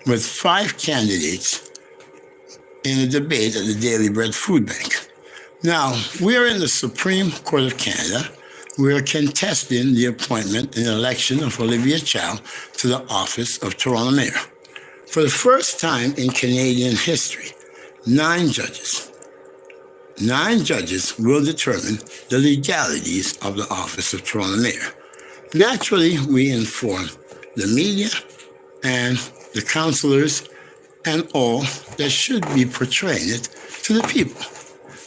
with 5 candidates in a debate at the Daily Bread Food Bank. Now, we are in the Supreme Court of Canada. We are contesting the appointment and election of Olivia Chow to the office of Toronto Mayor. For the first time in Canadian history, 9 judges will determine the legalities of the office of Toronto Mayor. Naturally, we inform the media and the councillors and all that should be portraying it to the people.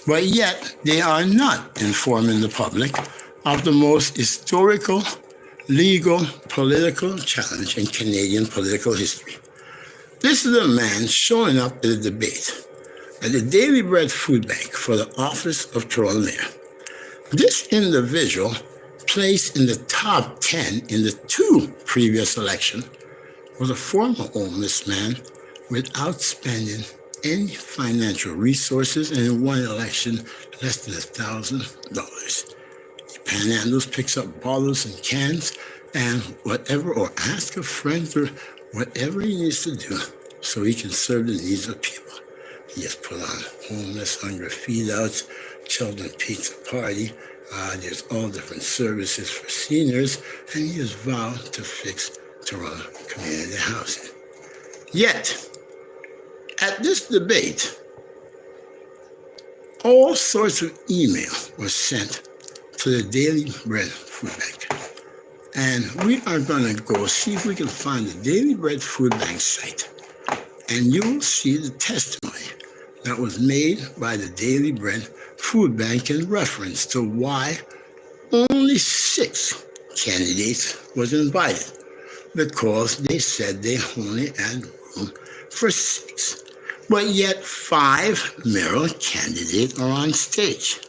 But yet, they are not informing the public of the most historical, legal, political challenge in Canadian political history. This is a man showing up at a debate at the Daily Bread Food Bank for the office of Toronto Mayor. This individual, placed in the top 10 in the 2 previous elections, was a former homeless man without spending any financial resources, and in one election, less than $1,000. He panhandles, picks up bottles and cans, and whatever, or ask a friend or whatever he needs to do so he can serve the needs of people. He has put on homeless, hunger feed-outs, children pizza party. There's all different services for seniors, and he has vowed to fix Toronto community housing. Yet, at this debate, all sorts of email was sent to the Daily Bread Food Bank. And we are going to go see if we can find the Daily Bread Food Bank site. And you will see the testimony that was made by the Daily Bread Food Bank in reference to why only 6 candidates was invited, because they said they only had room for 6. But yet 5 mayoral candidates are on stage.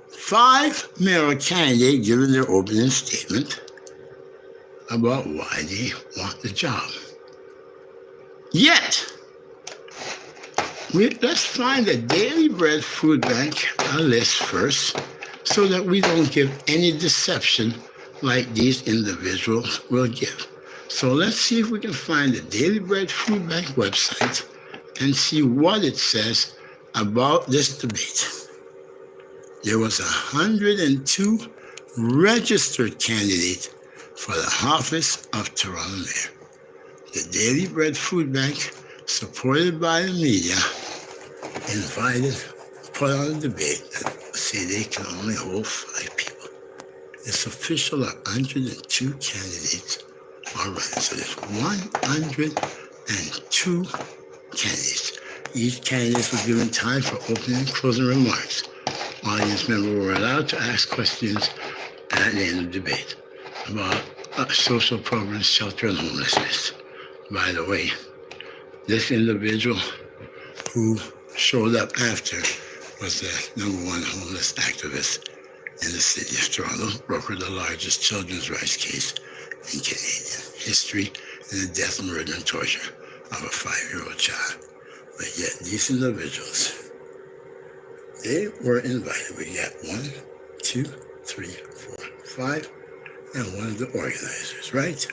5 mayoral candidates giving their opening statement about why they want the job. Yet, let's find the Daily Bread Food Bank list first, so that we don't give any deception like these individuals will give. So let's see if we can find the Daily Bread Food Bank website and see what it says about this debate. There was 102 registered candidates for the office of Toronto Mayor. The Daily Bread Food Bank, supported by the media, put on a debate that say they can only hold 5 people. It's official 102 candidates are running. So there's 102 candidates. Each candidate was given time for opening and closing remarks. Audience members were allowed to ask questions at the end of the debate about social programs, shelter, and homelessness. By the way, this individual who showed up after was the #1 homeless activist in the city of Toronto, brokered the largest children's rights case in Canadian history in the death, murder, and torture of a 5-year-old child. But yet these individuals, they were invited. We got 1, 2, 3, 4, 5, and one of the organizers, right?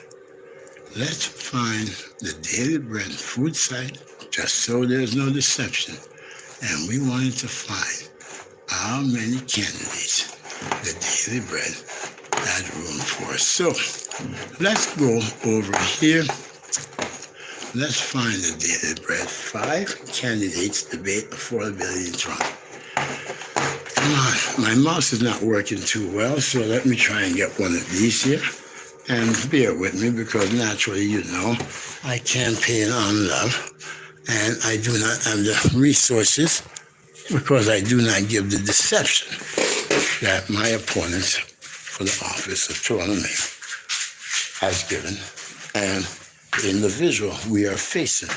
Let's find the Daily Bread food site, just so there's no deception. And we wanted to find how many candidates the Daily Bread had room for. So let's go over here. Let's find the Daily Bread 5 candidates debate affordability in Toronto. Come on, my mouse is not working too well, so let me try and get one of these here. And bear with me, because naturally, you know, I campaign on love. And I do not have the resources, because I do not give the deception that my opponents for the office of Toronto Mayor has given. And the individual we are facing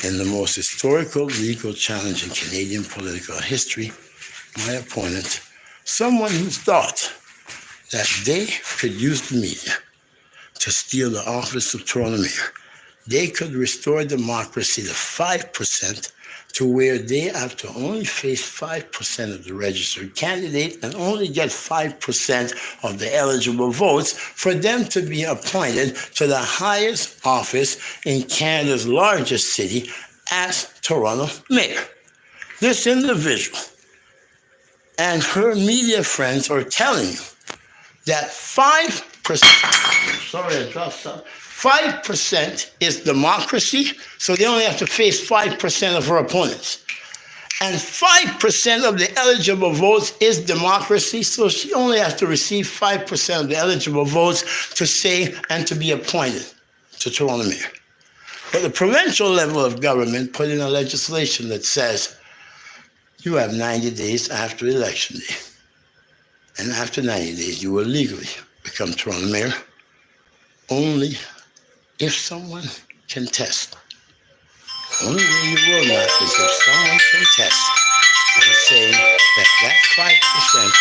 in the most historical legal challenge in Canadian political history, my opponent, someone who thought that they could use the media to steal the office of Toronto Mayor. They could restore democracy to 5% to where they have to only face 5% of the registered candidate and only get 5% of the eligible votes for them to be appointed to the highest office in Canada's largest city as Toronto mayor. This individual and her media friends are telling you that 5%, sorry, I dropped some, 5% is democracy, so they only have to face 5% of her opponents. And 5% of the eligible votes is democracy, so she only has to receive 5% of the eligible votes to say and to be appointed to Toronto mayor. But the provincial level of government put in a legislation that says you have 90 days after election day. And after 90 days, you will legally become Toronto mayor only if someone contests. The only way you will not is if someone contests and say that 5%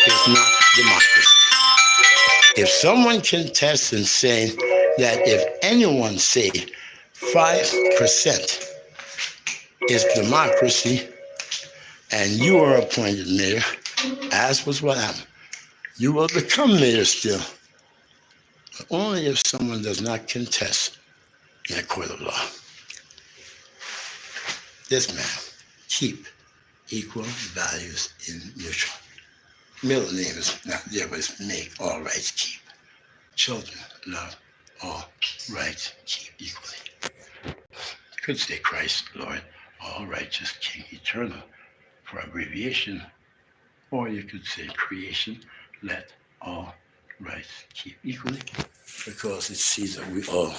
is not democracy. If someone contests and say that if anyone say 5% is democracy and you are appointed mayor, as was what happened, you will become mayor still, but only if someone does not contest in a court of law. This man, keep equal values in mutual. Middle name is not there, but it's make all rights keep. Children love all rights keep equally. You could say Christ, Lord, all righteous King, eternal, for abbreviation. Or you could say creation, let all rights keep equally, because it sees that we all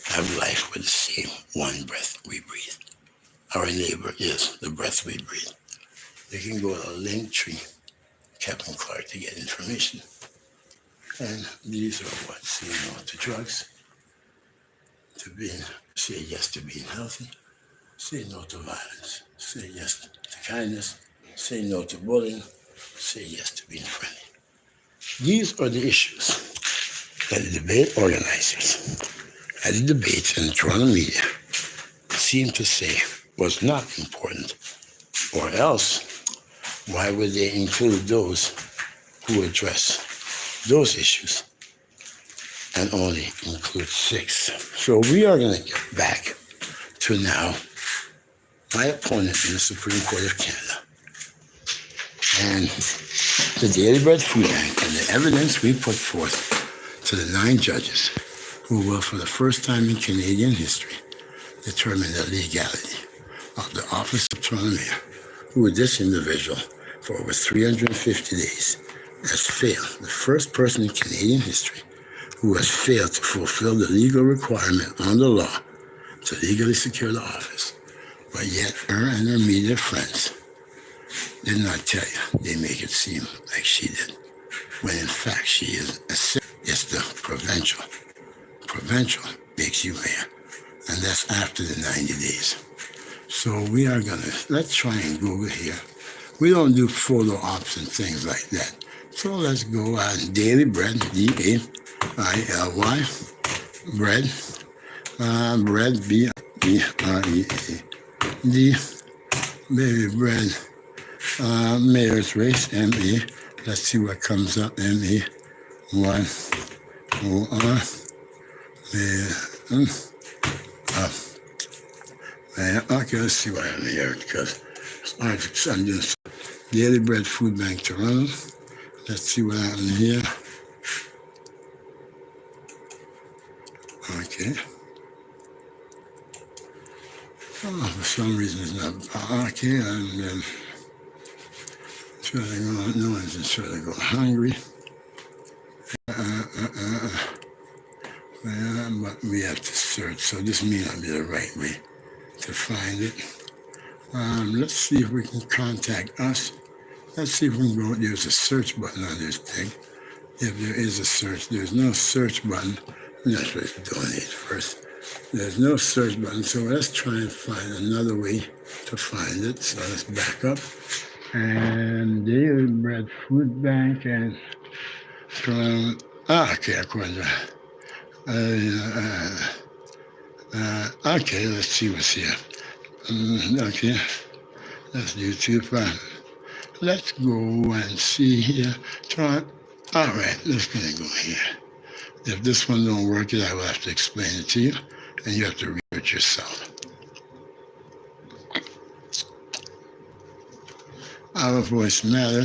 have life with the same one breath we breathe. Our neighbor is the breath we breathe. You can go to a link tree, Captain Clarke, to get information. And these are what: say no to drugs, say yes to being healthy, say no to violence, say yes to kindness, say no to bullying, say yes to being friendly. These are the issues that the debate organizers at the debates and the Toronto media seem to say was not important, or else why would they include those who address those issues and only include 6? So we are going to get back to now my opponent in the Supreme Court of Canada and the Daily Bread Food Bank and the evidence we put forth to the 9 judges who will, for the first time in Canadian history, determine the legality of the office of Toronto mayor, who this individual, for over 350 days, has failed, the first person in Canadian history who has failed to fulfill the legal requirement on the law to legally secure the office, but yet her and her media friends did not tell you. They make it seem like she did, when in fact she is it's the provincial. Provincial makes you mayor, and that's after the 90 days. So we are let's try and Google here. We don't do photo ops and things like that. So let's go on Daily Bread, D-A-I-L-Y, bread, bread, B-R-E-A, D, baby bread, mayor's race, M-A, let's see what comes up, M-A, 1, O-R, okay, let's see what I have here, because I'm doing Daily Bread Food Bank Toronto. Let's see what happened here. Okay. Oh, for some reason it's not. Okay, I'm trying to go, no one's just trying to go hungry. But we have to search, so this may not be the right way to find it. Let's see if we can contact us. Let's see if we can go, there's a search button on this thing. If there is a search, there's no search button. I'm not supposed to donate first. There's no search button, so let's try and find another way to find it. So let's back up. And Daily Bread Food Bank and from, okay, according to, okay, let's see what's here. Okay, let's do 2-5. Let's go and see here. Try. All right, let's go here. If this one don't work, I will have to explain it to you, and you have to read it yourself. Our voice matter.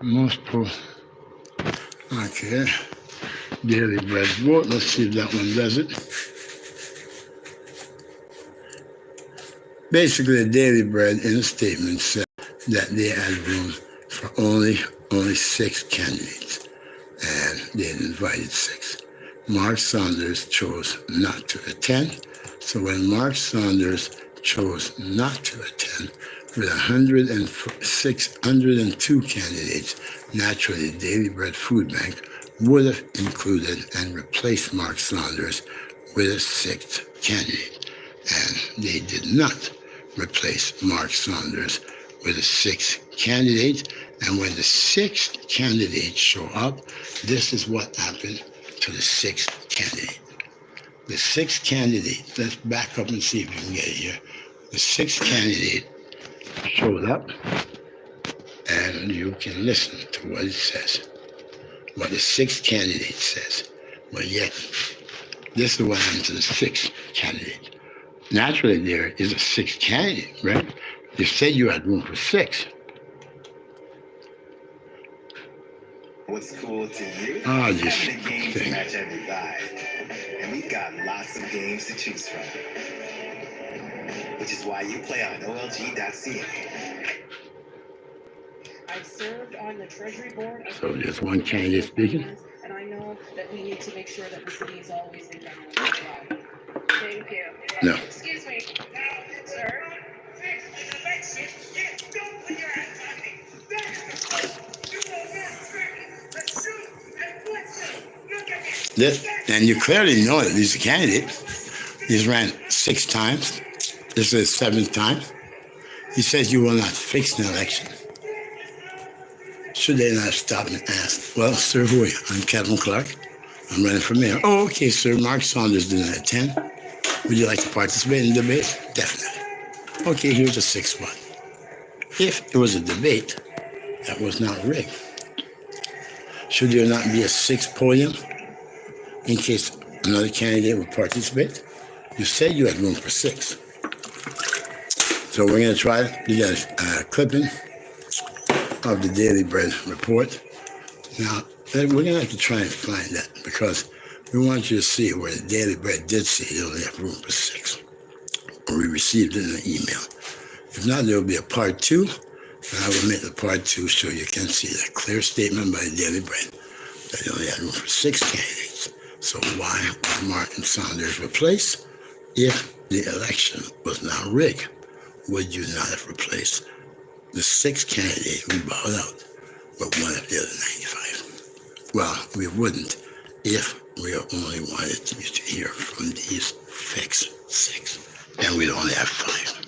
Most posts. Okay. Daily bread vote. Let's see if that one does it. Basically, the Daily Bread in a statement said that they had room for only 6 candidates, and they had invited 6. Mark Saunders chose not to attend. So when Mark Saunders chose not to attend, with 602 candidates, naturally, the Daily Bread Food Bank would have included and replaced Mark Saunders with a 6th candidate. And they did not replace Mark Saunders with a 6th candidate. And when the 6th candidate show up, this is what happened to the 6th candidate. The 6th candidate, let's back up and see if we can get it here. The 6th candidate showed up, and you can listen to what it says, what the 6th candidate says. But yet, this is what happened to the 6th candidate. Naturally, there is a 6th candidate, right? You said you had room for 6. What's cool to you? Oh, is this having a game thing. to match every vibe. And we've got lots of games to choose from. Which is why you play on OLG.ca. I've served on the Treasury Board. So there's one candidate speaking. And I know that we need to make sure that the city is always in balance as well. Thank you. No. Excuse me, sir. This, and you clearly know that he's a candidate. He's ran 6 times. This is his 7th time. He says you will not fix an election. Should they not stop and ask, well, sir, who are you? I'm Kevin Clarke. I'm running for mayor. Oh, okay, sir. Mark Saunders did not attend. Would you like to participate in the debate? Definitely. Okay, here's a 6th one. If it was a debate that was not rigged, should there not be a 6th podium in case another candidate would participate? You said you had room for 6. So we're going to try to get a clipping of the Daily Bread report. Now, we're going to have to try and find that because we want you to see where the Daily Bread did say they only have room for 6. Or we received it in an email. If not, there will be a part 2, and I will make the part 2 so you can see that clear statement by the Daily Bread that they only had room for 6 candidates. So why was Martin Saunders replaced? If the election was not rigged, would you not have replaced the 6th candidate who bowed out with one of the other 95? Well, we wouldn't if we only wanted you to hear from these fixed 6, and we'd only have 5.